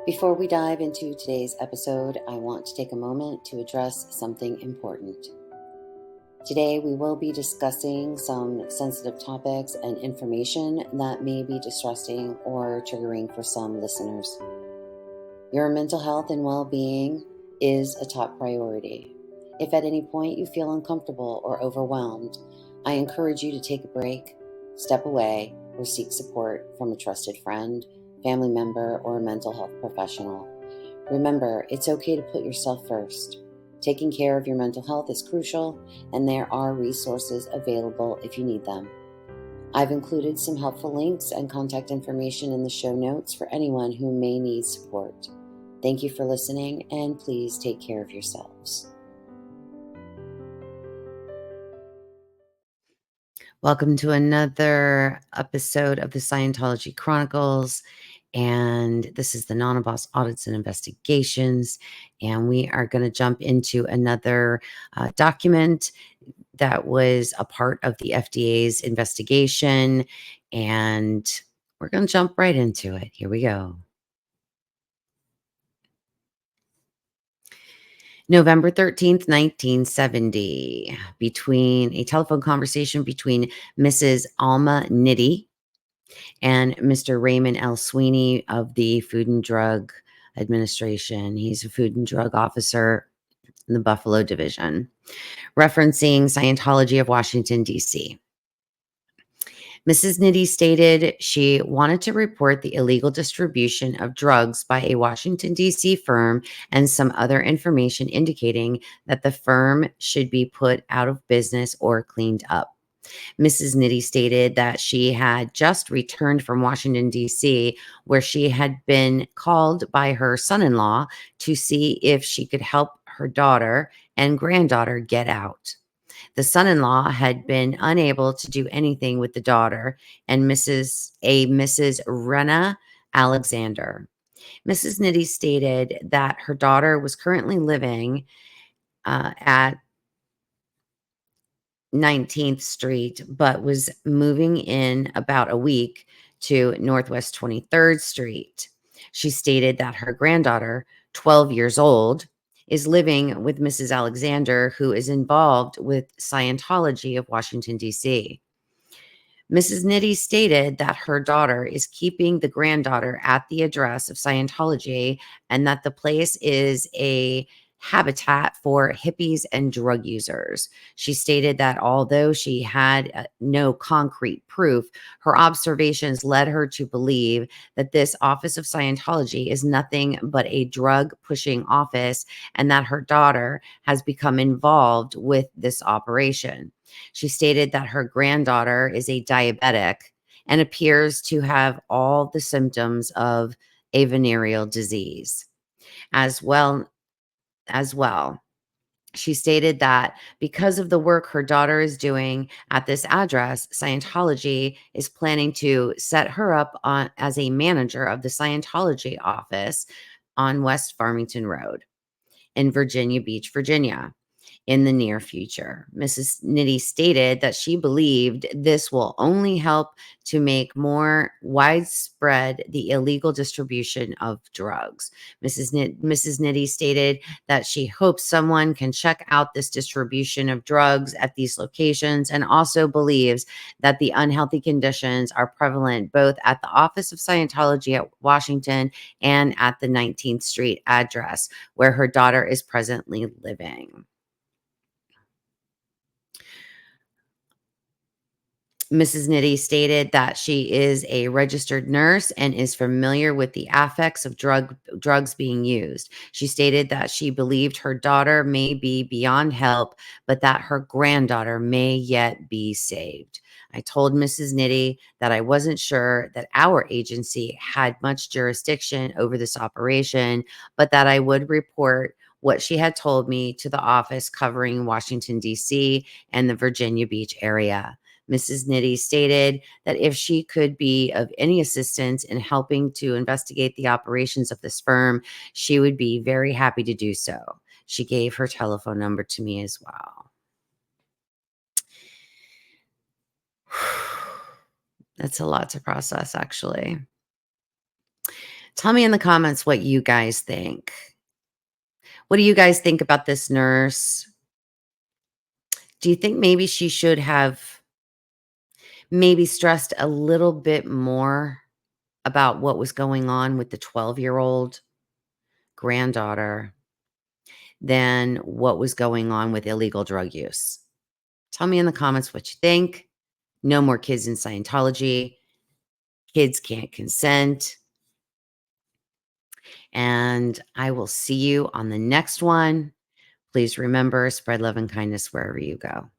Before we dive into today's episode, I want to take a moment to address something important. Today, we will be discussing some sensitive topics and information that may be distressing or triggering for some listeners. Your mental health and well-being is a top priority. If at any point you feel uncomfortable or overwhelmed, I encourage you to take a break, step away, or seek support from a trusted friend, family member, or a mental health professional. Remember, it's okay to put yourself first. Taking care of your mental health is crucial, and there are resources available if you need them. I've included some helpful links and contact information in the show notes for anyone who may need support. Thank you for listening, and please take care of yourselves. Welcome to another episode of the Scientology Chronicles, and this is the Non-Boss Audits and Investigations, and we are going to jump into another document that was a part of the FDA's investigation, and we're going to jump right into it. Here we go. November 13th, 1970, between a telephone conversation between Mrs. Alma Nitti and Mr. Raymond L. Sweeney of the Food and Drug Administration. He's a food and drug officer in the Buffalo Division, referencing Scientology of Washington, D.C. Mrs. Nitti stated she wanted to report the illegal distribution of drugs by a Washington, D.C. firm and some other information indicating that the firm should be put out of business or cleaned up. Mrs. Nitti stated that she had just returned from Washington, D.C., where she had been called by her son-in-law to see if she could help her daughter and granddaughter get out. The son-in-law had been unable to do anything with the daughter and Mrs. Rena Alexander. Mrs. Nitti stated that her daughter was currently living at 19th Street, but was moving in about a week to Northwest 23rd Street. She stated that her granddaughter, 12 years old, is living with Mrs. Alexander, who is involved with Scientology of Washington, D.C. Mrs. Nitti stated that her daughter is keeping the granddaughter at the address of Scientology and that the place is a habitat for hippies and drug users. She stated that although she had no concrete proof, her observations led her to believe that this office of Scientology is nothing but a drug-pushing office and that her daughter has become involved with this operation. She stated that her granddaughter is a diabetic and appears to have all the symptoms of a venereal disease as well. She stated that because of the work her daughter is doing at this address, Scientology is planning to set her up as a manager of the Scientology office on West Farmington Road in Virginia Beach, Virginia, in the near future. Mrs. Nitti stated that she believed this will only help to make more widespread the illegal distribution of drugs. Mrs. Nitti stated that she hopes someone can check out this distribution of drugs at these locations and also believes that the unhealthy conditions are prevalent both at the office of Scientology at Washington and at the 19th Street address where her daughter is presently living. Mrs. Nitti stated that she is a registered nurse and is familiar with the effects of drugs being used. She stated that she believed her daughter may be beyond help, but that her granddaughter may yet be saved. I told Mrs. Nitti that I wasn't sure that our agency had much jurisdiction over this operation, but that I would report what she had told me to the office covering Washington, D.C. and the Virginia Beach area. Mrs. Nitti stated that if she could be of any assistance in helping to investigate the operations of this firm, she would be very happy to do so. She gave her telephone number to me as well. That's a lot to process, actually. Tell me in the comments what you guys think. What do you guys think about this nurse? Do you think maybe she should have maybe stressed a little bit more about what was going on with the 12-year-old granddaughter than what was going on with illegal drug use? Tell me in the comments what you think. No more kids in Scientology. Kids can't consent. And I will see you on the next one. Please remember, spread love and kindness wherever you go.